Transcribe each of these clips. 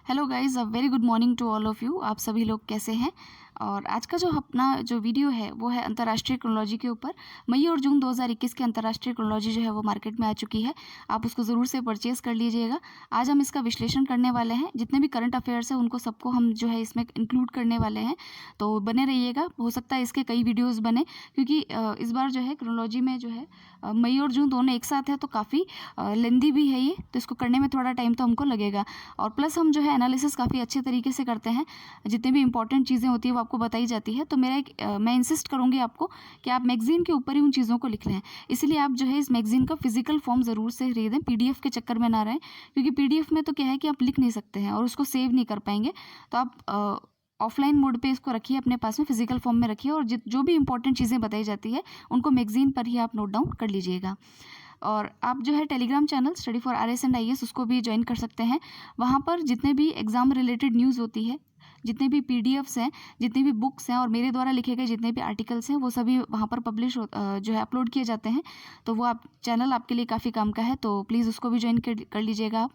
Hello guys, a very good morning to all of you. आप सभी लोग कैसे हैं? और आज का जो अपना जो वीडियो है वो है अंतर्राष्ट्रीय क्रोनोलॉजी के ऊपर। मई और जून 2021 की अंतर्राष्ट्रीय क्रोनोलॉजी जो है वो मार्केट में आ चुकी है। आप उसको ज़रूर से परचेज़ कर लीजिएगा। आज हम इसका विश्लेषण करने वाले हैं। जितने भी करंट अफेयर्स हैं उनको सबको हम जो है इसमें इंक्लूड करने वाले हैं। तो बने रहिएगा, हो सकता है इसके कई वीडियोज़ बने, क्योंकि इस बार जो है क्रोनोलॉजी में जो है मई और जून दोनों एक साथ है, तो काफ़ी लेंदी भी है ये, तो इसको करने में थोड़ा टाइम तो हमको लगेगा। और प्लस हम जो है एनालिसिस काफ़ी अच्छे तरीके से करते हैं। जितनी भी इंपॉर्टेंट चीज़ें होती है वो आपको बताई जाती है। तो मैं इंसिस्ट करूँगी आपको कि आप मैगज़ीन के ऊपर ही उन चीज़ों को लिख लें। इसलिए आप जो है इस मैगज़ीन का फिजिकल फॉर्म ज़रूर से खरीदें, पीडीएफ के चक्कर में ना रहें, क्योंकि पीडीएफ में तो क्या है कि आप लिख नहीं सकते हैं और उसको सेव नहीं कर पाएंगे। तो आप ऑफलाइन मोड पे इसको रखिए, अपने पास में फिजिकल फॉर्म में रखिए, और जो भी इंपॉर्टेंट चीज़ें बताई जाती है उनको मैगज़ीन पर ही आप नोट डाउन कर लीजिएगा। और आप जो है Telegram channel study for RS and IAS उसको भी ज्वाइन कर सकते हैं। वहाँ पर जितने भी एग्ज़ाम रिलेटेड न्यूज़ होती है, जितने भी पीडीएफ्स हैं, जितनी भी बुक्स हैं और मेरे द्वारा लिखे गए जितने भी आर्टिकल्स हैं, वो सभी वहाँ पर जो है अपलोड किए जाते हैं। तो वो आप चैनल आपके लिए काफ़ी काम का है, तो प्लीज़ उसको भी ज्वाइन कर लीजिएगा आप।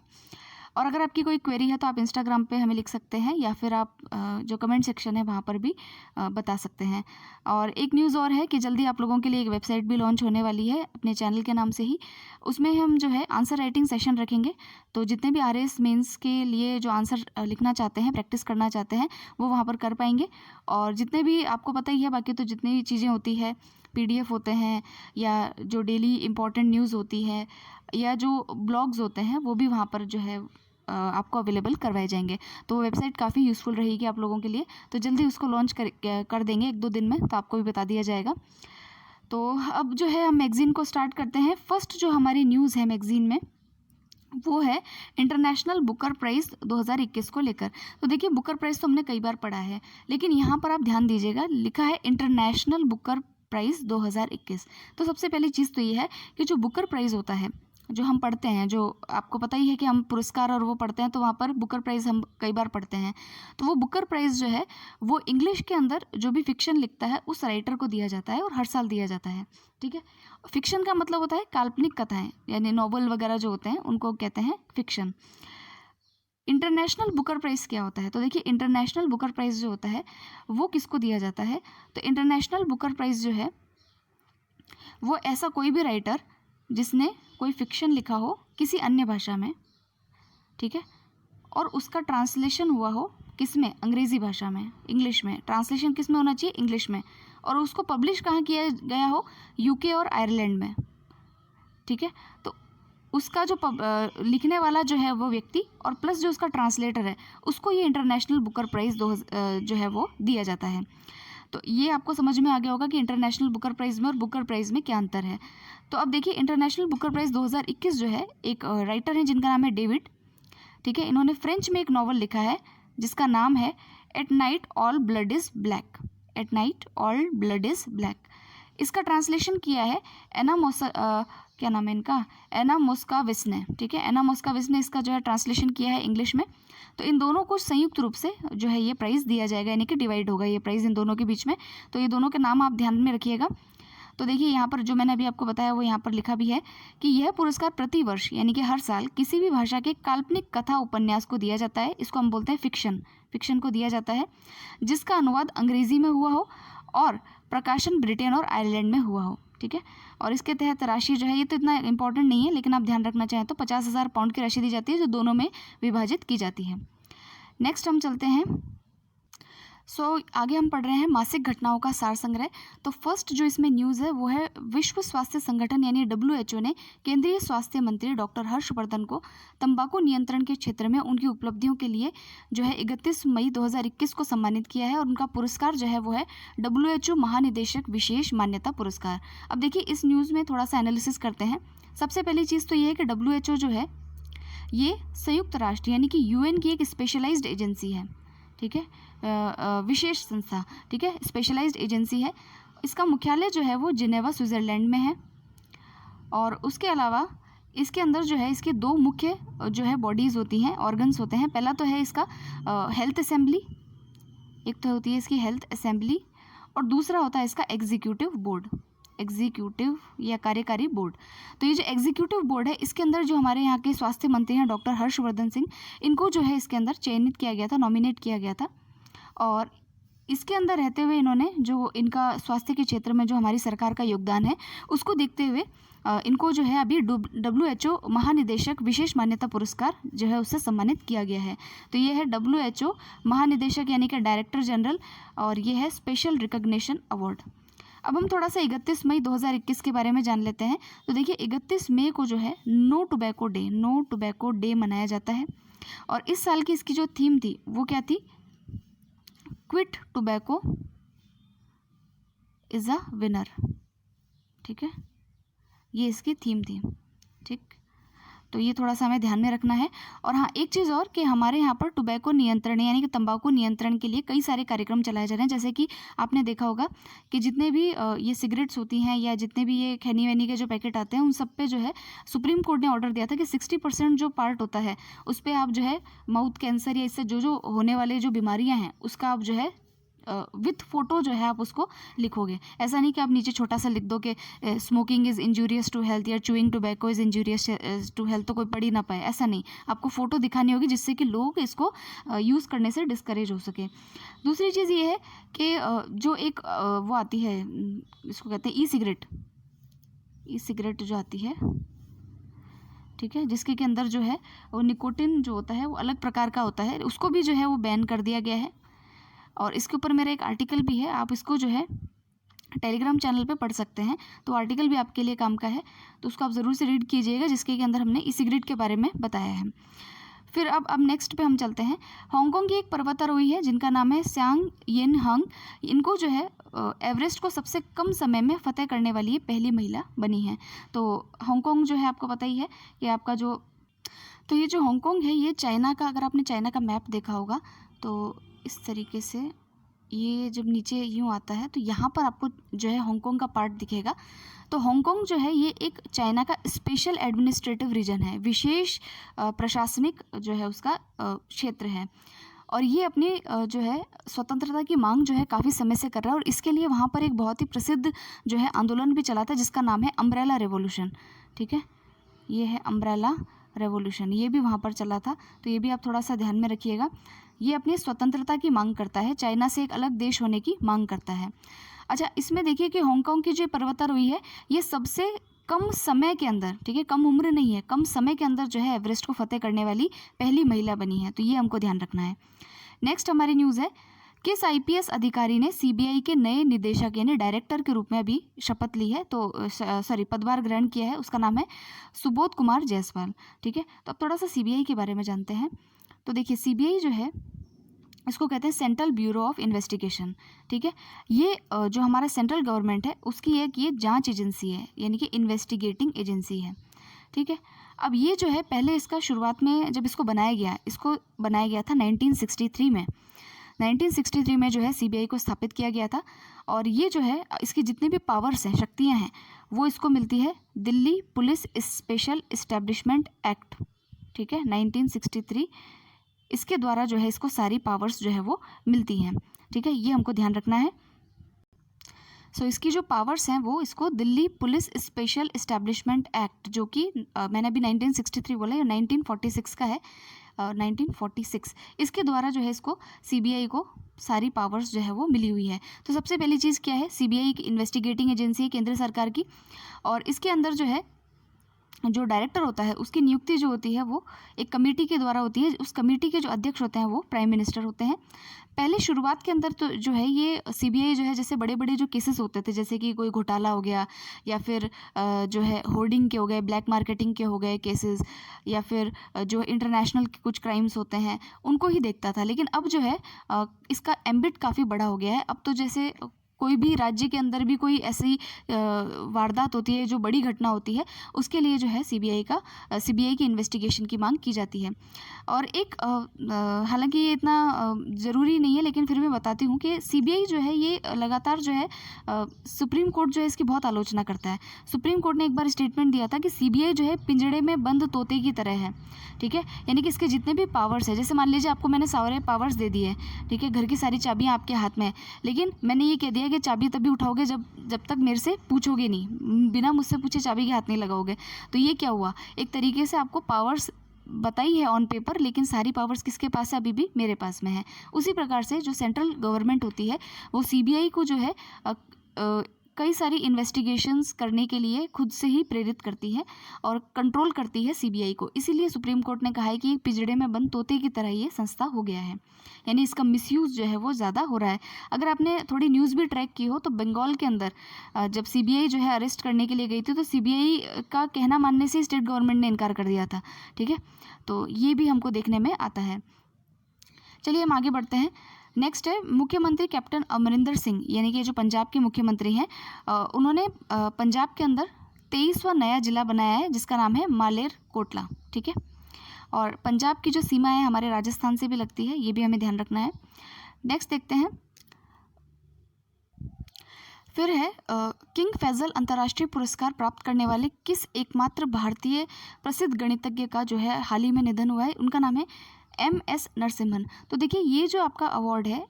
और अगर आपकी कोई क्वेरी है तो आप इंस्टाग्राम पे हमें लिख सकते हैं, या फिर आप जो कमेंट सेक्शन है वहाँ पर भी बता सकते हैं। और एक न्यूज़ और है कि जल्दी आप लोगों के लिए एक वेबसाइट भी लॉन्च होने वाली है अपने चैनल के नाम से ही। उसमें हम जो है आंसर राइटिंग सेशन रखेंगे। तो जितने भी आरएएस मेंस के लिए जो आंसर लिखना चाहते हैं, प्रैक्टिस करना चाहते हैं, वो वहाँ पर कर पाएंगे। और जितने भी आपको पता ही है, बाकी तो जितनी भी चीज़ें होती है, पीडीएफ होते हैं, या जो डेली इम्पॉर्टेंट न्यूज़ होती है, या जो ब्लॉग्स होते हैं, वो भी वहाँ पर जो है आपको अवेलेबल करवाए जाएंगे। तो वो वेबसाइट काफ़ी यूज़फुल रहेगी आप लोगों के लिए। तो जल्दी उसको लॉन्च कर देंगे 1-2 दिन में, तो आपको भी बता दिया जाएगा। तो अब जो है हम मैगज़ीन को स्टार्ट करते हैं। फर्स्ट जो हमारी न्यूज़ है मैगज़ीन में, वो है इंटरनेशनल बुकर प्राइज़ 2021 को लेकर। तो देखिए, बुकर प्राइज़ तो हमने कई बार पढ़ा है, लेकिन यहाँ पर आप ध्यान दीजिएगा, लिखा है इंटरनेशनल बुकर प्राइज़ 2021। तो सबसे पहली चीज़ तो ये है कि जो बुकर प्राइज़ होता है, जो हम पढ़ते हैं, जो आपको पता ही है कि हम पुरस्कार और वो पढ़ते हैं, तो वहाँ पर बुकर प्राइज़ हम कई बार पढ़ते हैं। तो वो बुकर प्राइज़ जो है वो इंग्लिश के अंदर जो भी फिक्शन लिखता है उस राइटर को दिया जाता है, और हर साल दिया जाता है। ठीक है, फिक्शन का मतलब होता है काल्पनिक कथाएं, यानी नॉवल वगैरह जो होते हैं उनको कहते हैं फिक्शन। इंटरनेशनल बुकर प्राइज़ क्या होता है? तो देखिए, इंटरनेशनल बुकर प्राइज़ जो होता है वो किसको दिया जाता है? तो इंटरनेशनल बुकर प्राइज़ जो है वो ऐसा कोई भी राइटर जिसने कोई फिक्शन लिखा हो किसी अन्य भाषा में, ठीक है, और उसका ट्रांसलेशन हुआ हो किस में? अंग्रेज़ी भाषा में, इंग्लिश में। ट्रांसलेशन किस में होना चाहिए? इंग्लिश में। और उसको पब्लिश कहाँ किया गया हो? यूके और आयरलैंड में। ठीक है, तो उसका जो लिखने वाला जो है वो व्यक्ति, और प्लस जो उसका ट्रांसलेटर है, उसको ये इंटरनेशनल बुकर प्राइज़ जो है वो दिया जाता है। तो ये आपको समझ में आ गया होगा कि इंटरनेशनल बुकर प्राइज़ में और बुकर प्राइज़ में क्या अंतर है। तो अब देखिए, इंटरनेशनल बुकर प्राइज़ 2021 जो है, एक राइटर है जिनका नाम है डेविड। ठीक है, इन्होंने फ्रेंच में एक नॉवल लिखा है जिसका नाम है at night all blood is black. At night all blood is black. इसका ट्रांसलेशन किया है क्या नाम है इनका? एना मोस्काविस ने। ठीक है, एना मोस्काविस ने इसका जो है ट्रांसलेशन किया है इंग्लिश में। तो इन दोनों को संयुक्त रूप से जो है ये प्राइज़ दिया जाएगा, यानी कि डिवाइड होगा ये प्राइज़ इन दोनों के बीच में। तो ये दोनों के नाम आप ध्यान में रखिएगा। तो देखिए, यहाँ पर जो मैंने अभी आपको बताया वो यहाँ पर लिखा भी है कि यह पुरस्कार प्रति वर्ष, यानी कि हर साल, किसी भी भाषा के काल्पनिक कथा उपन्यास को दिया जाता है। इसको हम बोलते हैं फिक्शन को दिया जाता है, जिसका अनुवाद अंग्रेज़ी में हुआ हो और प्रकाशन ब्रिटेन और आयरलैंड में हुआ हो। ठीक है, और इसके तहत राशि जो है, ये तो इतना इंपॉर्टेंट नहीं है, लेकिन आप ध्यान रखना चाहें तो 50,000 पाउंड की राशि दी जाती है, जो दोनों में विभाजित की जाती है। नेक्स्ट हम चलते हैं। आगे हम पढ़ रहे हैं मासिक घटनाओं का सार संग्रह। तो फर्स्ट जो इसमें न्यूज़ है वो है विश्व स्वास्थ्य संगठन यानी WHO ने केंद्रीय स्वास्थ्य मंत्री डॉक्टर हर्षवर्धन को तंबाकू नियंत्रण के क्षेत्र में उनकी उपलब्धियों के लिए जो है 31 मई 2021 को सम्मानित किया है, और उनका पुरस्कार जो है वो है WHO महानिदेशक विशेष मान्यता पुरस्कार। अब देखिए, इस न्यूज़ में थोड़ा सा एनालिसिस करते हैं। सबसे पहली चीज़ तो ये है कि WHO जो है ये संयुक्त राष्ट्र यानी कि UN की एक स्पेशलाइज्ड एजेंसी है। ठीक है, विशेष संस्था। ठीक है, स्पेशलाइज्ड एजेंसी है। इसका मुख्यालय जो है वो जिनेवा स्विट्ज़रलैंड में है। और उसके अलावा इसके अंदर जो है इसके 2 मुख्य जो है बॉडीज़ होती हैं, ऑर्गन्स होते हैं। पहला तो है इसका हेल्थ असेंबली, एक तो होती है इसकी हेल्थ असेंबली, और दूसरा होता है इसका एग्जीक्यूटिव बोर्ड। एग्जीक्यूटिव या कार्यकारी बोर्ड। तो ये जो एग्जीक्यूटिव बोर्ड है इसके अंदर जो हमारे यहाँ के स्वास्थ्य मंत्री हैं डॉक्टर हर्षवर्धन सिंह, इनको जो है इसके अंदर चयनित किया गया था, नॉमिनेट किया गया था। और इसके अंदर रहते हुए इन्होंने जो इनका स्वास्थ्य के क्षेत्र में जो हमारी सरकार का योगदान है उसको देखते हुए इनको जो है अभी WHO महानिदेशक विशेष मान्यता पुरस्कार जो है उससे सम्मानित किया गया है। तो ये है WHO महानिदेशक यानी कि डायरेक्टर जनरल, और ये है स्पेशल रिकग्निशन अवार्ड। अब हम थोड़ा सा 31 मई 2021 के बारे में जान लेते हैं। तो देखिए 31 मई को जो है नो टोबैको डे मनाया जाता है। और इस साल की इसकी जो थीम थी वो क्या थी? Quit tobacco is a winner. ठीक है, ये इसकी थीम थी। ठीक, तो ये थोड़ा सा हमें ध्यान में रखना है। और हाँ, एक चीज़ और कि हमारे यहाँ पर टोबैको नियंत्रण यानी कि तंबाकू नियंत्रण के लिए कई सारे कार्यक्रम चलाए जा रहे हैं। जैसे कि आपने देखा होगा कि जितने भी ये सिगरेट्स होती हैं या जितने भी ये खैनी वैनी के जो पैकेट आते हैं उन सब पे जो है सुप्रीम कोर्ट ने ऑर्डर दिया था कि 60% जो पार्ट होता है उस पर आप जो है माउथ कैंसर या इससे जो होने वाले जो बीमारियाँ हैं उसका आप जो है विथ फोटो जो है आप उसको लिखोगे। ऐसा नहीं कि आप नीचे छोटा सा लिख दो कि smoking is injurious to health या chewing tobacco is injurious to health, तो कोई पढ़ ही ना पाए। ऐसा नहीं, आपको फ़ोटो दिखानी होगी जिससे कि लोग इसको यूज़ करने से डिस्करेज हो सके। दूसरी चीज़ ये है कि जो एक वो आती है, इसको कहते हैं ई सिगरेट जो आती है, ठीक है, जिसके के अंदर जो है वो निकोटिन जो होता है वो अलग प्रकार का होता है, उसको भी जो है वो बैन कर दिया गया है। और इसके ऊपर मेरा एक आर्टिकल भी है, आप इसको जो है टेलीग्राम चैनल पे पढ़ सकते हैं। तो आर्टिकल भी आपके लिए काम का है, तो उसको आप ज़रूर से रीड कीजिएगा, जिसके के अंदर हमने ई सिगरेट के बारे में बताया है। फिर अब नेक्स्ट पे हम चलते हैं। हांगकांग की एक पर्वतारोही है जिनका नाम है स्यांग येन हंग। इनको जो है एवरेस्ट को सबसे कम समय में फतेह करने वाली ये पहली महिला बनी है। तो हांगकांग जो है आपको पता ही है कि आपका जो, तो ये जो हांगकांग है ये चाइना का, अगर आपने चाइना का मैप देखा होगा तो इस तरीके से ये जब नीचे यूँ आता है तो यहाँ पर आपको जो है हांगकांग का पार्ट दिखेगा। तो हांगकांग जो है ये एक चाइना का स्पेशल एडमिनिस्ट्रेटिव रीजन है, विशेष प्रशासनिक जो है उसका क्षेत्र है। और ये अपनी जो है स्वतंत्रता की मांग जो है काफ़ी समय से कर रहा है, और इसके लिए वहाँ पर एक बहुत ही प्रसिद्ध जो है आंदोलन भी चला था जिसका नाम है अम्ब्रेला रेवोल्यूशन। ठीक है, ये है अम्ब्रेला रेवोल्यूशन, ये भी वहाँ पर चला था, तो ये भी आप थोड़ा सा ध्यान में रखिएगा। ये अपनी स्वतंत्रता की मांग करता है, चाइना से एक अलग देश होने की मांग करता है। अच्छा, इसमें देखिए कि हांगकांग की जो पर्वतारोही है ये सबसे कम समय के अंदर, ठीक है, कम उम्र नहीं है, कम समय के अंदर जो है एवरेस्ट को फतेह करने वाली पहली महिला बनी है, तो ये हमको ध्यान रखना है। नेक्स्ट हमारी न्यूज़ है, किस IPS अधिकारी ने CBI के नए निदेशक यानी डायरेक्टर के रूप में अभी शपथ ली है, तो पदभार ग्रहण किया है, उसका नाम है सुबोध कुमार जायसवाल। ठीक है, तो अब थोड़ा सा CBI के बारे में जानते हैं। तो देखिए CBI जो है इसको कहते हैं सेंट्रल ब्यूरो ऑफ इन्वेस्टिगेशन। ठीक है, ये जो हमारा सेंट्रल गवर्नमेंट है उसकी एक ये जांच एजेंसी है, यानी कि इन्वेस्टिगेटिंग एजेंसी है। ठीक है, अब ये जो है पहले इसका शुरुआत में जब इसको बनाया गया था 1963 में। 1963 में जो है CBI को स्थापित किया गया था, और ये जो है इसकी जितनी भी पावर्स हैं, शक्तियाँ हैं, वो इसको मिलती है Delhi police special establishment act. ठीक है, 1963 इसके द्वारा जो है इसको सारी पावर्स जो है वो मिलती हैं। ठीक है, ये हमको ध्यान रखना है। सो इसकी जो पावर्स हैं वो इसको Delhi police special establishment act, जो कि मैंने अभी 1963 बोला, ये 1946 का है, 1946, इसके द्वारा जो है इसको CBI को सारी पावर्स जो है वो मिली हुई है। तो सबसे पहली चीज़ क्या है, CBI की इन्वेस्टिगेटिंग एजेंसी है केंद्र सरकार की, और इसके अंदर जो है जो डायरेक्टर होता है उसकी नियुक्ति जो होती है वो एक कमेटी के द्वारा होती है। उस कमेटी के जो अध्यक्ष होते हैं वो प्राइम मिनिस्टर होते हैं। पहले शुरुआत के अंदर तो जो है ये CBI जो है जैसे बड़े बड़े जो केसेस होते थे, जैसे कि कोई घोटाला हो गया या फिर जो है होर्डिंग के हो गए, ब्लैक मार्केटिंग के हो गए केसेस, या फिर जो इंटरनेशनल कुछ क्राइम्स होते हैं उनको ही देखता था। लेकिन अब जो है इसका एम्बिट काफ़ी बड़ा हो गया है। अब तो जैसे कोई भी राज्य के अंदर भी कोई ऐसी वारदात होती है, जो बड़ी घटना होती है, उसके लिए जो है CBI की इन्वेस्टिगेशन की मांग की जाती है। और एक हालांकि ये इतना ज़रूरी नहीं है, लेकिन फिर भी बताती हूँ कि CBI जो है ये लगातार जो है सुप्रीम कोर्ट जो है इसकी बहुत आलोचना करता है। सुप्रीम कोर्ट ने एक बार स्टेटमेंट दिया था कि CBI जो है पिंजड़े में बंद तोते की तरह है। ठीक है, यानी कि इसके जितने भी पावर्स है, जैसे मान लीजिए आपको मैंने सारे पावर्स दे दिए, ठीक है, घर की सारी चाबियाँ आपके हाथ में है, लेकिन मैंने ये कह दिया है कि चाबी तभी उठाओगे जब तक मेरे से पूछोगे नहीं, बिना मुझसे पूछे चाबी के हाथ नहीं लगाओगे। तो ये क्या हुआ, एक तरीके से आपको पावर्स बताई है ऑन पेपर, लेकिन सारी पावर्स किसके पास है, अभी भी मेरे पास में है। उसी प्रकार से जो सेंट्रल गवर्नमेंट होती है वो सीबीआई को जो है कई सारी इन्वेस्टिगेशंस करने के लिए खुद से ही प्रेरित करती है और कंट्रोल करती है सीबीआई को। इसीलिए सुप्रीम कोर्ट ने कहा है कि एक पिंजड़े में बंद तोते की तरह ये संस्था हो गया है, यानी इसका मिसयूज़ जो है वो ज़्यादा हो रहा है। अगर आपने थोड़ी न्यूज़ भी ट्रैक की हो तो बंगाल के अंदर जब सीबीआई जो है अरेस्ट करने के लिए गई थी तो सीबीआई का कहना मानने से स्टेट गवर्नमेंट ने इनकार कर दिया था। ठीक है, तो ये भी हमको देखने में आता है। चलिए हम आगे बढ़ते हैं। नेक्स्ट है मुख्यमंत्री कैप्टन अमरिंदर सिंह, यानी कि जो पंजाब के मुख्यमंत्री हैं, उन्होंने पंजाब के अंदर 23वां नया जिला बनाया है जिसका नाम है मालेर कोटला। ठीक है, और पंजाब की जो सीमा है हमारे राजस्थान से भी लगती है, ये भी हमें ध्यान रखना है। नेक्स्ट देखते हैं, फिर है किंग फैजल अंतर्राष्ट्रीय पुरस्कार प्राप्त करने वाले किस एकमात्र भारतीय प्रसिद्ध गणितज्ञ का जो है हाल ही में निधन हुआ है। उनका नाम है MS नरसिम्हन। तो देखिए ये जो आपका अवार्ड है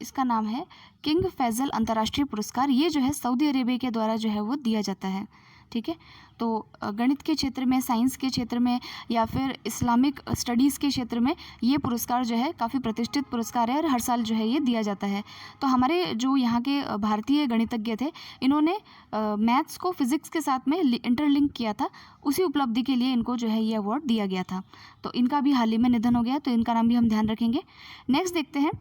इसका नाम है किंग फैजल अंतर्राष्ट्रीय पुरस्कार। ये जो है सऊदी अरेबिया के द्वारा जो है वो दिया जाता है। ठीक है, तो गणित के क्षेत्र में, साइंस के क्षेत्र में या फिर इस्लामिक स्टडीज़ के क्षेत्र में ये पुरस्कार जो है काफ़ी प्रतिष्ठित पुरस्कार है और हर साल जो है ये दिया जाता है। तो हमारे जो यहाँ के भारतीय गणितज्ञ थे, इन्होंने मैथ्स को फिज़िक्स के साथ में इंटरलिंक किया था, उसी उपलब्धि के लिए इनको जो है ये अवार्ड दिया गया था। तो इनका भी हाल ही में निधन हो गया, तो इनका नाम भी हम ध्यान रखेंगे। नेक्स्ट देखते हैं,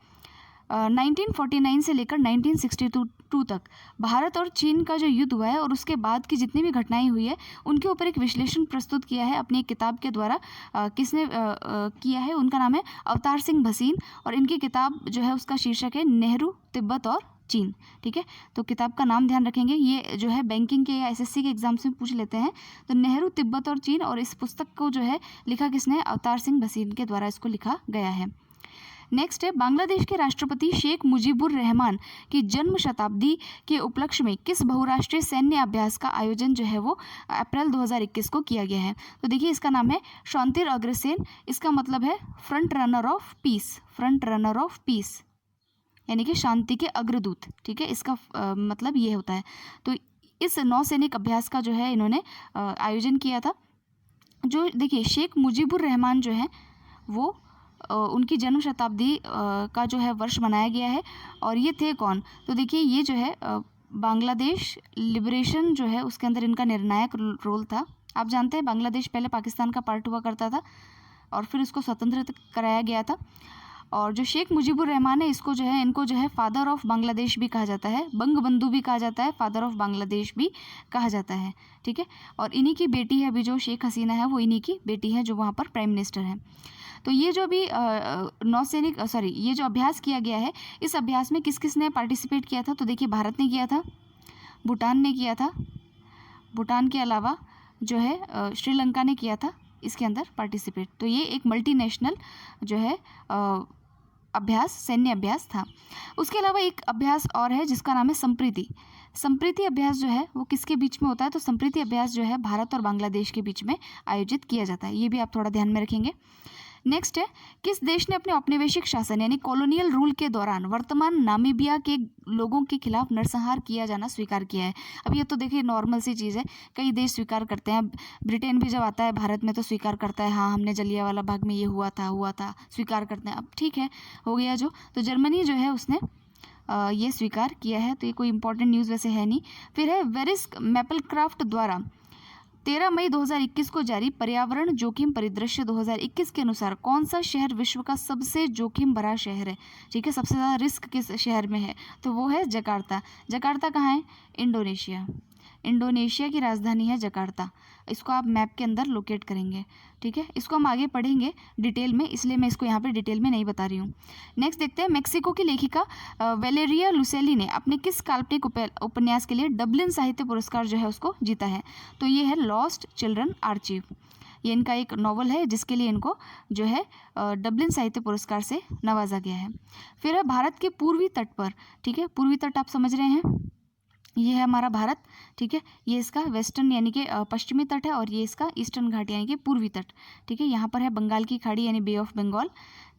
1949 से लेकर 1962 तक भारत और चीन का जो युद्ध हुआ है और उसके बाद की जितनी भी घटनाएं हुई है उनके ऊपर एक विश्लेषण प्रस्तुत किया है अपनी एक किताब के द्वारा। किसने किया है, उनका नाम है अवतार सिंह भसीन, और इनकी किताब जो है उसका शीर्षक है नेहरू, तिब्बत और चीन। ठीक है, तो किताब का नाम ध्यान रखेंगे, ये जो है बैंकिंग के या SSC के एग्जाम्स में पूछ लेते हैं। तो नेहरू, तिब्बत और चीन, और इस पुस्तक को जो है लिखा किसने, अवतार सिंह भसीन के द्वारा इसको लिखा गया है। नेक्स्ट है, बांग्लादेश के राष्ट्रपति शेख मुजीबुर रहमान की जन्म शताब्दी के उपलक्ष्य में किस बहुराष्ट्रीय सैन्य अभ्यास का आयोजन जो है वो अप्रैल 2021 को किया गया है। तो देखिए इसका नाम है शांतिर अग्रसेन। इसका मतलब है front runner of peace, front runner of peace यानी कि शांति के अग्रदूत। ठीक है, इसका मतलब ये होता है। तो इस नौसैनिक अभ्यास का जो है इन्होंने आयोजन किया था। जो देखिए शेख मुजीबुर रहमान जो है वो उनकी जन्म शताब्दी का जो है वर्ष मनाया गया है। और ये थे कौन, तो देखिए ये जो है बांग्लादेश लिबरेशन जो है उसके अंदर इनका निर्णायक रोल था। आप जानते हैं बांग्लादेश पहले पाकिस्तान का पार्ट हुआ करता था और फिर इसको स्वतंत्र कराया गया था। और जो शेख मुजीबुर रहमान है इसको जो है, इनको जो है फादर ऑफ बांग्लादेश भी कहा जाता है, बंग बंधु भी कहा जाता है, फादर ऑफ बांग्लादेश भी कहा जाता है। ठीक है, और इन्हीं की बेटी है अभी जो शेख हसीना है, वो इन्हीं की बेटी है जो वहाँ पर प्राइम मिनिस्टर है। तो ये जो अभी नौसैनिक ये जो अभ्यास किया गया है, इस अभ्यास में किस किस ने पार्टिसिपेट किया था। तो देखिए भारत ने किया था, भूटान ने किया था, भूटान के अलावा जो है श्रीलंका ने किया था इसके अंदर पार्टिसिपेट। तो ये एक मल्टीनेशनल जो है अभ्यास, सैन्य अभ्यास था। उसके अलावा एक अभ्यास और है जिसका नाम है संप्रीति। संप्रीति अभ्यास जो है वो किसके बीच में होता है, तो संप्रीति अभ्यास जो है भारत और बांग्लादेश के बीच में आयोजित किया जाता है। ये भी आप थोड़ा ध्यान में रखेंगे। नेक्स्ट है, किस देश ने अपने औपनिवेशिक शासन यानी कॉलोनियल रूल के दौरान वर्तमान नामीबिया के लोगों के खिलाफ नरसंहार किया जाना स्वीकार किया है। अब ये तो देखिए नॉर्मल सी चीज़ है, कई देश स्वीकार करते हैं। ब्रिटेन भी जब आता है भारत में तो स्वीकार करता है, हाँ हमने जलियांवाला बाग में ये हुआ था, स्वीकार करते हैं। अब ठीक है, हो गया जो, तो जर्मनी जो है उसने ये स्वीकार किया है। तो ये कोई इंपॉर्टेंट न्यूज़ वैसे है नहीं। फिर है, वेरिस्क मैपलक्राफ्ट द्वारा 13 मई 2021 को जारी पर्यावरण जोखिम परिदृश्य 2021 के अनुसार कौन सा शहर विश्व का सबसे जोखिम भरा शहर है। ठीक है, सबसे ज़्यादा रिस्क किस शहर में है, तो वो है जकार्ता। जकार्ता कहाँ है, इंडोनेशिया। इंडोनेशिया की राजधानी है जकार्ता। इसको आप मैप के अंदर लोकेट करेंगे। ठीक है, इसको हम आगे पढ़ेंगे डिटेल में, इसलिए मैं इसको यहाँ पे डिटेल में नहीं बता रही हूँ। नेक्स्ट देखते हैं, मेक्सिको की लेखिका वेलेरिया लुसेली ने अपने किस काल्पनिक उपन्यास के लिए डबलिन साहित्य पुरस्कार जो है उसको जीता है। तो ये है लॉस्ट चिल्ड्रन आर्चीव। ये इनका एक नॉवल है जिसके लिए इनको जो है डबलिन साहित्य पुरस्कार से नवाजा गया है। फिर है, भारत के पूर्वी तट पर, ठीक है पूर्वी तट आप समझ रहे हैं, ये है हमारा भारत, ठीक है। ये इसका वेस्टर्न यानी कि पश्चिमी तट है और ये इसका ईस्टर्न घाट यानी कि पूर्वी तट, ठीक है। यहाँ पर है बंगाल की खाड़ी यानी बे ऑफ बंगाल,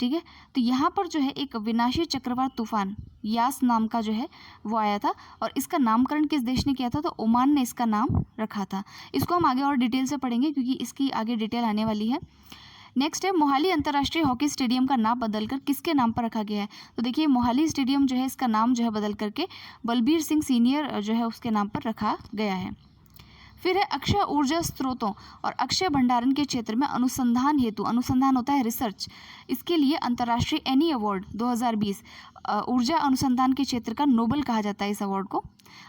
ठीक है। तो यहाँ पर जो है एक विनाशी चक्रवात तूफान यास नाम का जो है वो आया था और इसका नामकरण किस देश ने किया था? तो ओमान ने इसका नाम रखा था। इसको हम आगे और डिटेल से पढ़ेंगे क्योंकि इसकी आगे डिटेल आने वाली है। नेक्स्ट है मोहाली अंतर्राष्ट्रीय हॉकी स्टेडियम का नाम बदलकर किसके नाम पर रखा गया है? तो देखिए मोहाली स्टेडियम जो है इसका नाम जो है बदल करके बलबीर सिंह सीनियर जो है उसके नाम पर रखा गया है। फिर है अक्षय ऊर्जा स्रोतों और अक्षय भंडारण के क्षेत्र में अनुसंधान हेतु, अनुसंधान होता है रिसर्च, इसके लिए अंतर्राष्ट्रीय एनी अवार्ड 2020 ऊर्जा अनुसंधान के क्षेत्र का नोबल कहा जाता है। इस अवार्ड को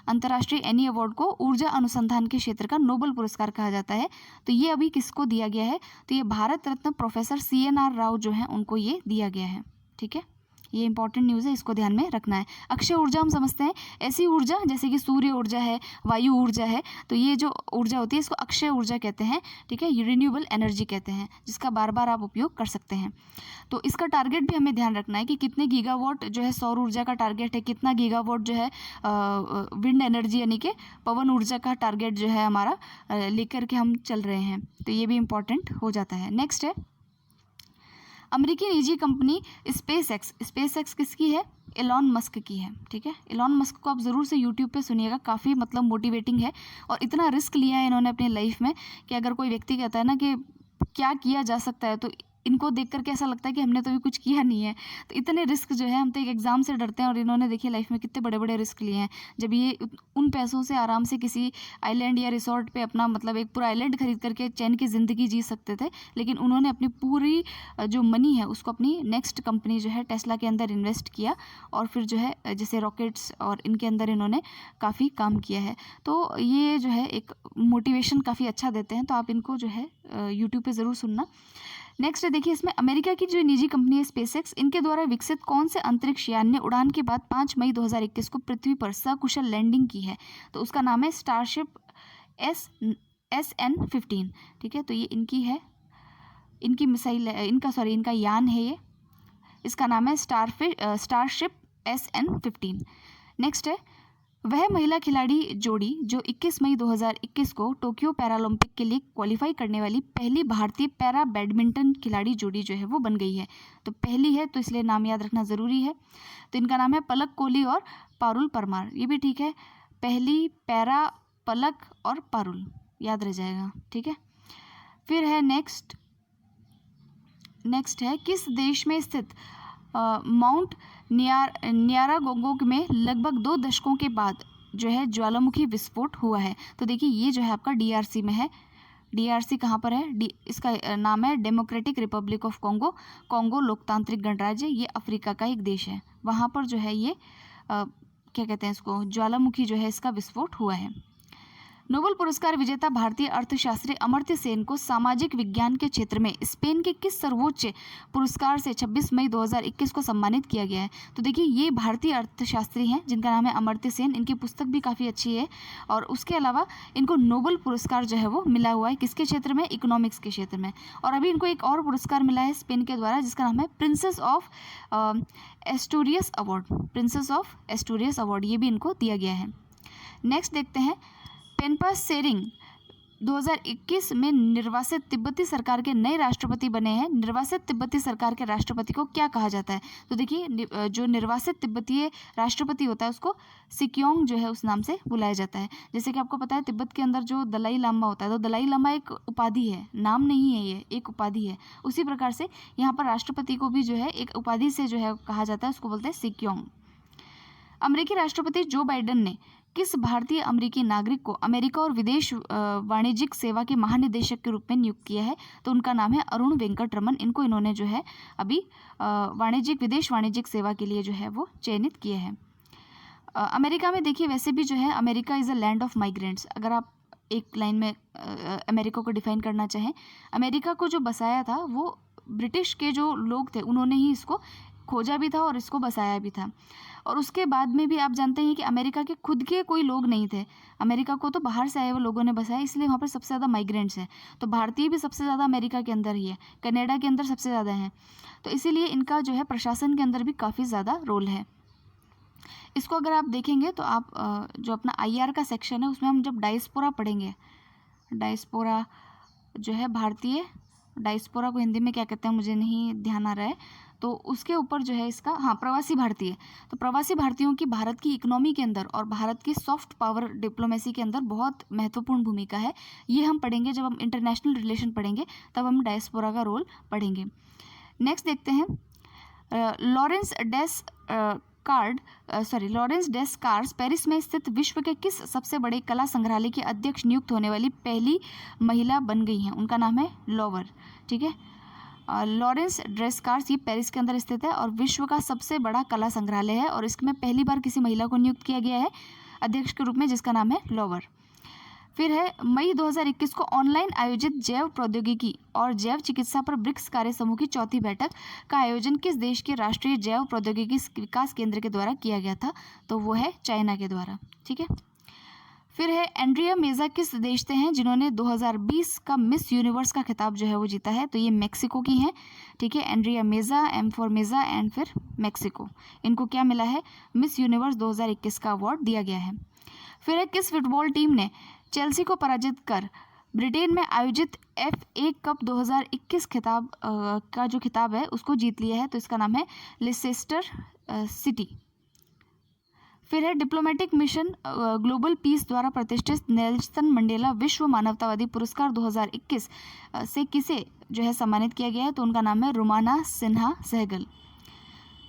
अंतर्राष्ट्रीय एनी अवार्ड को ऊर्जा अनुसंधान के क्षेत्र का नोबल पुरस्कार कहा जाता है। तो ये अभी किसको दिया गया है? तो ये भारत रत्न प्रोफेसर CNR राव जो है उनको ये दिया गया है, ठीक है। ये इंपॉर्टेंट न्यूज़ है, इसको ध्यान में रखना है। अक्षय ऊर्जा हम समझते हैं ऐसी ऊर्जा जैसे कि सूर्य ऊर्जा है, वायु ऊर्जा है, तो ये जो ऊर्जा होती है इसको अक्षय ऊर्जा कहते हैं, ठीक है। ये रिन्यूएबल एनर्जी कहते हैं जिसका बार बार आप उपयोग कर सकते हैं। तो इसका टारगेट भी हमें ध्यान रखना है कि कितने गीगावाट जो है सौर ऊर्जा का टारगेट है, कितना गीगावाट जो है विंड एनर्जी यानी कि पवन ऊर्जा का टारगेट जो है हमारा लेकर के हम चल रहे हैं। तो ये भी इम्पॉर्टेंट हो जाता है। नेक्स्ट है अमेरिकी निजी कंपनी स्पेस एक्स किसकी है? एलॉन मस्क की है, ठीक है। एलॉन मस्क को आप ज़रूर से यूट्यूब पे सुनिएगा, काफ़ी मतलब मोटिवेटिंग है और इतना रिस्क लिया है इन्होंने अपनी लाइफ में कि अगर कोई व्यक्ति कहता है ना कि क्या किया जा सकता है तो इनको देख करके ऐसा लगता है कि हमने तो अभी कुछ किया नहीं है। तो इतने रिस्क जो है, हम तो एक एग्ज़ाम से डरते हैं और इन्होंने देखिए लाइफ में कितने बड़े बड़े रिस्क लिए हैं। जब ये उन पैसों से आराम से किसी आइलैंड या रिसोर्ट पे अपना मतलब एक पूरा आइलैंड खरीद करके चैन की ज़िंदगी जी सकते थे, लेकिन उन्होंने अपनी पूरी जो मनी है उसको अपनी नेक्स्ट कंपनी जो है टेस्ला के अंदर इन्वेस्ट किया और फिर जो है जैसे रॉकेट्स और इनके अंदर इन्होंने काफ़ी काम किया है। तो ये जो है एक मोटिवेशन काफ़ी अच्छा देते हैं, तो आप इनको जो है यूट्यूब पे ज़रूर सुनना। नेक्स्ट देखिए इसमें अमेरिका की जो निजी कंपनी है स्पेसएक्स, इनके द्वारा विकसित कौन से अंतरिक्ष यान ने उड़ान के बाद 5 मई 2021 को पृथ्वी पर सकुशल लैंडिंग की है? तो उसका नाम है स्टारशिप SN15, ठीक है। तो ये इनकी है, इनकी मिसाइल इनका यान है ये, इसका नाम है स्टारशिप SN15। नेक्स्ट है वह महिला खिलाड़ी जोड़ी जो 21 मई 2021 को टोक्यो पैरालंपिक के लिए क्वालिफाई करने वाली पहली भारतीय पैरा बैडमिंटन खिलाड़ी जोड़ी जो है वो बन गई है। तो पहली है तो इसलिए नाम याद रखना ज़रूरी है। तो इनका नाम है पलक कोहली और पारुल परमार, ये भी ठीक है। पहली पैरा पलक और पारुल याद रह जाएगा, ठीक है। फिर है नेक्स्ट है किस देश में स्थित माउंट न्यारागोंगोक में लगभग 2 दशकों के बाद जो है ज्वालामुखी विस्फोट हुआ है? तो देखिए ये जो है आपका DRC में है। DRC कहाँ पर है? इसका नाम है डेमोक्रेटिक रिपब्लिक ऑफ कॉन्गो लोकतांत्रिक गणराज्य, ये अफ्रीका का एक देश है। वहाँ पर जो है ये क्या कहते हैं इसको, ज्वालामुखी जो है इसका विस्फोट हुआ है। नोबेल पुरस्कार विजेता भारतीय अर्थशास्त्री अमर्त्य सेन को सामाजिक विज्ञान के क्षेत्र में स्पेन के किस सर्वोच्च पुरस्कार से 26 मई 2021 को सम्मानित किया गया है? तो देखिए ये भारतीय अर्थशास्त्री हैं जिनका नाम है अमर्त्य सेन। इनकी पुस्तक भी काफ़ी अच्छी है और उसके अलावा इनको नोबेल पुरस्कार जो है वो मिला हुआ है किसके क्षेत्र में? इकोनॉमिक्स के क्षेत्र में। और अभी इनको एक और पुरस्कार मिला है स्पेन के द्वारा जिसका नाम है प्रिंसेस ऑफ एस्टूरियस अवार्ड, ये भी इनको दिया गया है। नेक्स्ट देखते हैं पेनपा सेरिंग 2021 में निर्वासित तिब्बती सरकार के नए राष्ट्रपति बने हैं। निर्वासित तिब्बती सरकार के राष्ट्रपति को क्या कहा जाता है? तो देखिए जो निर्वासित तिब्बतीय राष्ट्रपति होता है उसको सिक्योंग जो है उस नाम से बुलाया जाता है। जैसे कि आपको पता है तिब्बत के अंदर जो दलाई लामा होता है, तो दलाई लामा एक उपाधि है, नाम नहीं है, ये एक उपाधि है। उसी प्रकार से यहाँ पर राष्ट्रपति को भी जो है एक उपाधि से जो है कहा जाता है, उसको बोलते हैं सिक्योंग। अमेरिकी राष्ट्रपति जो बाइडेन ने किस भारतीय अमेरिकी नागरिक को अमेरिका और विदेश वाणिज्यिक सेवा के महानिदेशक के रूप में नियुक्त किया है? तो उनका नाम है अरुण वेंकटरमन। इनको इन्होंने जो है अभी विदेश वाणिज्यिक सेवा के लिए जो है वो चयनित किया है। अमेरिका में देखिए वैसे भी जो है America is a land of migrants. अगर आप एक लाइन में अमेरिका को डिफाइन करना चाहें, अमेरिका को जो बसाया था वो ब्रिटिश के जो लोग थे उन्होंने ही इसको खोजा भी था और इसको बसाया भी था। और उसके बाद में भी आप जानते हैं कि अमेरिका के खुद के कोई लोग नहीं थे, अमेरिका को तो बाहर से आए हुए लोगों ने बसाया, इसलिए वहाँ पर सबसे ज़्यादा माइग्रेंट्स हैं। तो भारतीय भी सबसे ज़्यादा अमेरिका के अंदर ही है, कनाडा के अंदर सबसे ज़्यादा हैं, तो इसीलिए इनका जो है प्रशासन के अंदर भी काफ़ी ज़्यादा रोल है। इसको अगर आप देखेंगे तो आप जो अपना IR का सेक्शन है उसमें हम जब डायस्पोरा पढ़ेंगे, डायस्पोरा जो है भारतीय, डायस्पोरा को हिंदी में क्या कहते हैं मुझे नहीं ध्यान आ रहा है, तो उसके ऊपर जो है इसका, हाँ, प्रवासी भारतीय। तो प्रवासी भारतीयों की भारत की इकोनॉमी के अंदर और भारत की सॉफ्ट पावर डिप्लोमेसी के अंदर बहुत महत्वपूर्ण भूमिका है। ये हम पढ़ेंगे जब हम इंटरनेशनल रिलेशन पढ़ेंगे, तब हम डायस्पोरा का रोल पढ़ेंगे। नेक्स्ट देखते हैं, लॉरेंस डेस्कार्स पेरिस में स्थित विश्व के किस सबसे बड़े कला संग्रहालय की अध्यक्ष नियुक्त होने वाली पहली महिला बन गई हैं? उनका नाम है लोवर। ठीक है, लॉरेंस डेस्कार्स, ये पेरिस के अंदर स्थित है और विश्व का सबसे बड़ा कला संग्रहालय है और इसमें पहली बार किसी महिला को नियुक्त किया गया है अध्यक्ष के रूप में, जिसका नाम है लोवर। फिर है मई 2021 को ऑनलाइन आयोजित जैव प्रौद्योगिकी और जैव चिकित्सा पर ब्रिक्स कार्य समूह की चौथी बैठक का आयोजन किस देश के राष्ट्रीय जैव प्रौद्योगिकी विकास केंद्र के द्वारा किया गया था? तो वो है चाइना के द्वारा। ठीक है, फिर है एंड्रिया मेजा किस देश से हैं जिन्होंने 2020 का मिस यूनिवर्स का खिताब जो है वो जीता है? तो ये मेक्सिको की हैं। ठीक है, Andrea Meza, M for Meza and फिर मेक्सिको, इनको क्या मिला है? मिस यूनिवर्स 2021 का अवार्ड दिया गया है। फिर है किस फुटबॉल टीम ने चेल्सी को पराजित कर ब्रिटेन में आयोजित FA कप 2021 खिताब का जो खिताब है उसको जीत लिया है? तो इसका नाम है लेसेस्टर सिटी। फिर है डिप्लोमेटिक मिशन ग्लोबल पीस द्वारा प्रतिष्ठित नेल्सन मंडेला विश्व मानवतावादी पुरस्कार 2021 से किसे जो है सम्मानित किया गया है? तो उनका नाम है रुमाना सिन्हा सहगल।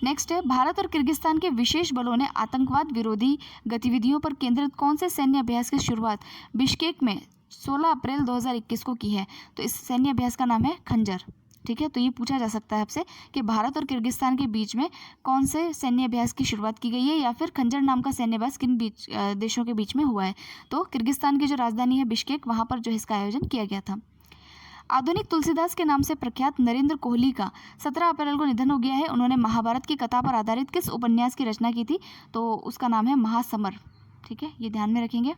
नेक्स्ट है भारत और किर्गिस्तान के विशेष बलों ने आतंकवाद विरोधी गतिविधियों पर केंद्रित कौन से सैन्य अभ्यास की शुरुआत बिश्केक में 16 अप्रैल 2021 को की है? तो इस सैन्य अभ्यास का नाम है खंजर। ठीक है, तो ये पूछा जा सकता है आपसे कि भारत और किर्गिस्तान के बीच में कौन से सैन्य अभ्यास की शुरुआत की गई है या फिर खंजर नाम का सैन्य अभ्यास किन देशों के बीच में हुआ है? तो किर्गिस्तान की जो राजधानी है बिश्केक, वहाँ पर जो इसका आयोजन किया गया था। आधुनिक तुलसीदास के नाम से प्रख्यात नरेंद्र कोहली का 17 अप्रैल को निधन हो गया है। उन्होंने महाभारत की कथा पर आधारित किस उपन्यास की रचना की थी? तो उसका नाम है महासमर। ठीक है, ये ध्यान में रखेंगे।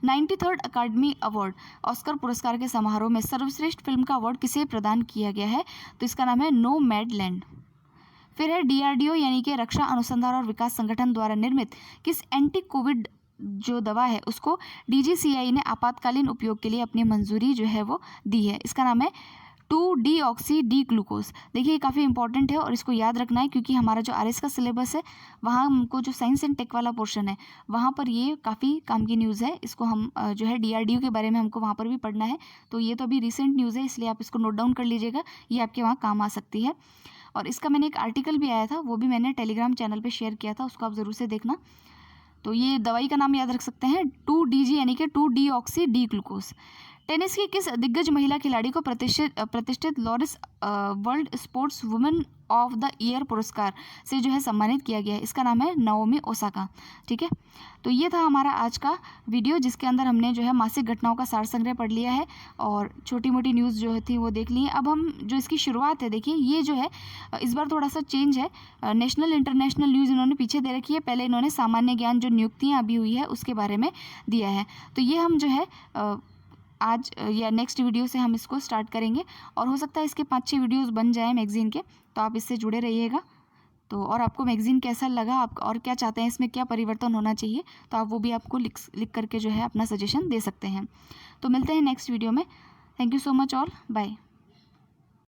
93rd अकादमी अवार्ड ऑस्कर पुरस्कार के समारोह में सर्वश्रेष्ठ फिल्म का अवार्ड किसे प्रदान किया गया है? तो इसका नाम है नोमैडलैंड। फिर है DRDO यानी कि रक्षा अनुसंधान और विकास संगठन द्वारा निर्मित किस एंटी कोविड जो दवा है उसको DGCI ने आपातकालीन उपयोग के लिए अपनी मंजूरी जो है वो दी है? इसका नाम है 2-deoxy-D-ग्लूकोज। देखिए काफ़ी इंपॉर्टेंट है और इसको याद रखना है क्योंकि हमारा जो RS का सिलेबस है वहाँ हमको जो साइंस एंड टेक वाला पोर्शन है वहाँ पर ये काफ़ी काम की न्यूज़ है। इसको हम जो है DRDO के बारे में हमको वहाँ पर भी पढ़ना है, तो ये तो अभी रिसेंट न्यूज़ है, इसलिए आप इसको नोट डाउन कर लीजिएगा, ये आपके वहाँ काम आ सकती है। और इसका मैंने एक आर्टिकल भी आया था, वो भी मैंने टेलीग्राम चैनल पर शेयर किया था, उसको आप ज़रूर से देखना। तो ये दवाई का नाम याद रख सकते हैं 2DG यानी कि 2-deoxy-D-ग्लूकोज। टेनिस की किस दिग्गज महिला खिलाड़ी को प्रतिष्ठित Laureus world sports women of the year पुरस्कार से जो है सम्मानित किया गया है? इसका नाम है नाओमी ओसाका। ठीक है, तो ये था हमारा आज का वीडियो जिसके अंदर हमने जो है मासिक घटनाओं का सार संग्रह पढ़ लिया है और छोटी मोटी न्यूज़ जो थी वो देख ली है। अब हम जो इसकी शुरुआत है, देखिए ये जो है इस बार थोड़ा सा चेंज है, नेशनल इंटरनेशनल न्यूज़ इन्होंने पीछे दे रखी है, पहले इन्होंने सामान्य ज्ञान जो नियुक्तियाँ अभी हुई है उसके बारे में दिया है। तो ये हम जो है आज या नेक्स्ट वीडियो से हम इसको स्टार्ट करेंगे और हो सकता है इसके 5-6 वीडियोस बन जाएं मैगज़ीन के, तो आप इससे जुड़े रहिएगा। तो और आपको मैगज़ीन कैसा लगा, आप और क्या चाहते हैं, इसमें क्या परिवर्तन होना चाहिए, तो आप वो भी आपको लिख करके जो है अपना सजेशन दे सकते हैं। तो मिलते हैं नेक्स्ट वीडियो में। Thank you so much all, bye.